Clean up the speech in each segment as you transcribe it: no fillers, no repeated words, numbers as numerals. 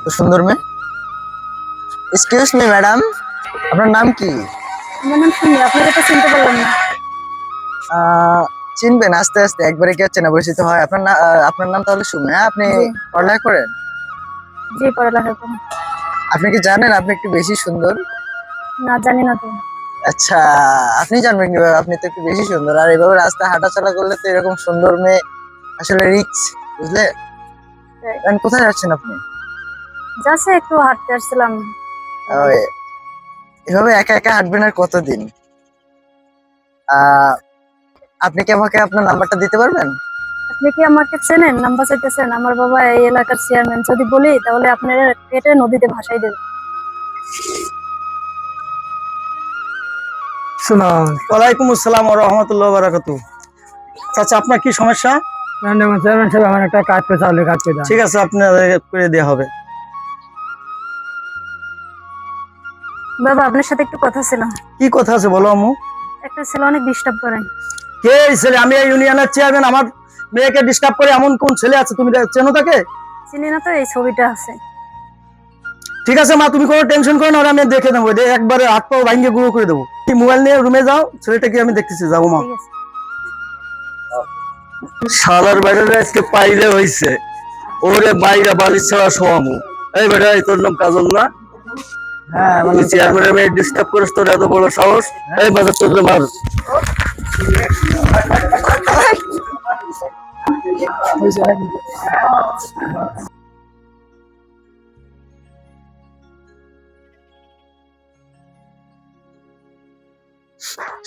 তো সুন্দর মেয়ে। এক্সকিউজ মি ম্যাডাম, আপনার নাম কি? আমার নাম শুনি, আপনাকে তো চিনতে পারলাম না। চিনবেন আস্তে আস্তে, একবারে কি চেনা পরিচিত হয়? আপনার নাম তাহলে সুমি। হ্যাঁ, আপনি জি। পড়ালেখা করেন? জি, পড়ালেখা করি। আপনি কি জানেন আপনি একটু বেশি সুন্দর? না, জানি না তো। আচ্ছা, আপনি জানবেন কিভাবে? আপনি তো একটু বেশি সুন্দর, আর এভাবে রাস্তায় হাঁটাচলা করলে তো এরকম সুন্দর মেয়ে আসলে রিক্স, বুঝলে? এখন কোথায় যাচ্ছেন আপনি? যাচ্ছে, একটু হাঁটতে আসছিলাম। ওই, এভাবে একা একা হাঁটবেন আর কতদিন? আহ আপনি কি আমাকে আপনার নাম্বারটা দিতে পারবেন? আপনি কি আমাকে চেনেন? নাম্বার চাইতেছেন? আমার বাবা এই এলাকার চেয়ারম্যান, যদি বলি তাহলে আপনারা কেটে নদীতে ভাসাই দেবে। সালাম। ওয়ালাইকুম আসসালাম ওয়া রাহমাতুল্লাহি ওয়া বারাকাতুহু। চাচা, আপনার কি সমস্যা? চেয়ারম্যান সাহেব, আমার একটা কাজ পেতে হলে কাজ পেতে ঠিক আছে, আপনার করে দেওয়া হবে। বাবা, আপনার সাথে একটু কথা ছিল। কি কথা আছে বলো আম্মু। একটা ছেলে অনেক ডিস্টার্ব করে। কে এই ছেলে? আমি এই ইউনিয়নের চেয়ারম্যান, আমার মেয়েকে ডিস্টার্ব করে এমন কোন ছেলে আছে? তুমি চেনো তাকে? চিনি না তো, এই ছবিটা আছে। ঠিক আছে মা, তুমি কোনো টেনশন করো না, ওরা আমি দেখে নেবো। একবারে হাত পাও ভাঙ্গে গুঁড়ো করে দেবো। কি মোবাইল নিয়ে রুমে যাও, ছেলেটাকে আমি দেখতেছি, যাবো মা। ঠিক আছে। শালার বাইরে আজকে পাইলে হইছে, ওরে বাইরে বালিশ ছাড়া শোয়ামু। এই বেটা, তোর নাম কাজল না? হ্যাঁ, তুই চেয়ারম্যানের মেয়ে ডিস্টার্ব করিস, তোর এত বড় সাহস? এই বাজার তোর মার।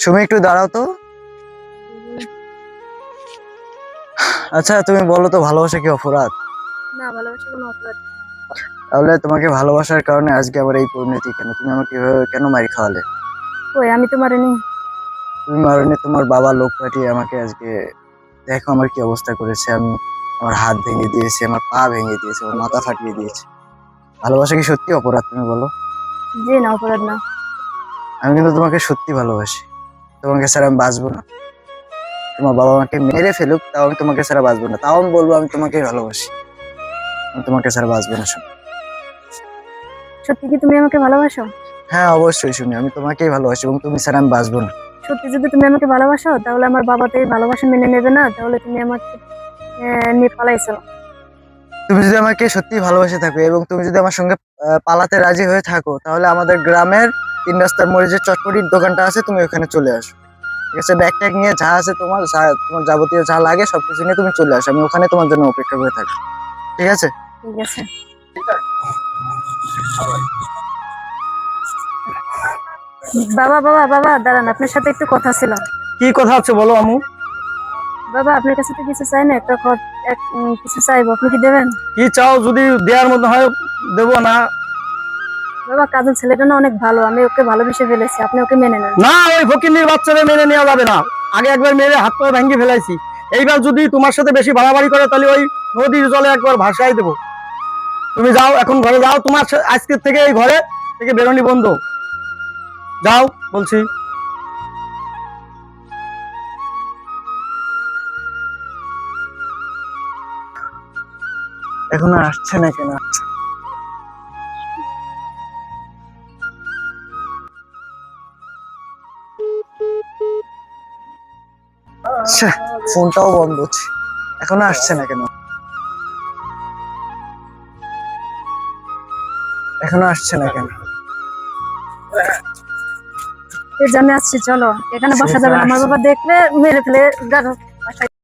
সুমি, একটু দাঁড়াও তো। আচ্ছা, তুমি বলো তো, ভালোবাসা কি অপরাধ? না, ভালোবাসা কোনো অপরাধ না। তাহলে তোমাকে ভালোবাসার কারণে আজকে আবার এই পরিণতি কেন? তুমি আমাকে এভাবে কেন মারি খাওয়ালে? কই, আমি তো মারিনি। তুমি মারনি, তোমার বাবা লোক পাঠিয়ে আমাকে আজকে দেখো আমার কি অবস্থা করেছে। আমার হাত ভেঙে দিয়েছে, আমার পা ভেঙে দিয়েছে, আমার মাথা ফাটিয়ে দিয়েছে। ভালোবাসা কি সত্যি অপরাধ, তুমি বলো? জি না, অপরাধ না। আমি কিন্তু তোমাকে সত্যি ভালোবাসি। তোমাকে ছাড়া আমি বাঁচবো না। তোমার বাবা আমাকে মেরে ফেলুক, তাও আমি তোমাকে ছাড়া বাঁচবো না। তাও আমি বলবো আমি তোমাকেই ভালোবাসি। আমি তোমাকে ছাড়া বাঁচবো না সুমি। সত্যি কি তুমি আমাকে ভালোবাসো? হ্যাঁ, অবশ্যই সুমি, আমি তোমাকেই ভালোবাসি এবং তুমি ছাড়া আমি বাঁচবো না। সত্যি যদি তুমি আমাকে ভালোবাসো, তাহলে আমার বাবা তো এই ভালোবাসা মেনে নেবে না, তাহলে তুমি আমাকে নিয়ে পালাইছো। তুমি যদি আমাকে সত্যি ভালোবাসে থাকো এবং তুমি যদি আমার সঙ্গে পালাতে রাজি হয়ে থাকো, তাহলে আমাদের গ্রামের 3 রাস্তার মোড়ে যে চটপটির দোকানটা আছে, তুমি ওখানে চলে আসো। ঠিক আছে? ব্যাগ ট্যাগ নিয়ে যা আছে তোমার, তোমার যাবতীয় যা লাগে সবকিছু নিয়ে তুমি চলে আসো। আমি ওখানে তোমার জন্য অপেক্ষা করে থাকবো। ঠিক আছে? ঠিক আছে। বাবা বাবা বাবা, দাঁড়ান, আপনার সাথে একটু কথা ছিল। কি কথা আছে বলো আম্মু। বাবা, আপনার কাছে তো কিছু চাই না, কিছু চাইবো, আপনি কি দেবেন? কি চাও? যদি দেওয়ার মতো হয় দেবো, না বাবা, কাজল ছেলেটা না অনেক ভালো, আমি ওকে ভালোবেসে ফেলেছি, আপনি ওকে মেনে নেন। না, ওই ফকিন্নির বাচ্চাদের মেনে নেওয়া যাবে না। আগে একবার মেরে হাত পা ভেঙে ফেলাইছি, এইবার যদি তোমার সাথে বেশি বাড়াবাড়ি করে তাহলে ওই নদীর জলে একবার ভাসাই দেবো। তুমি যাও, এখন ঘরে যাও। তোমার আজকের থেকে এই ঘরে থেকে বেরোনি বন্ধ। যাও বলছি। এখনো আসছে না কেন? আচ্ছা, ফোনটাও বন্ধ হচ্ছে। এখনো আসছে না কেন? এখনো আসছে না কেন? এই যে আমি আসছি, চলো, এখানে বসা যাবে না, আমার বাবা দেখলে মেরে ফেলে।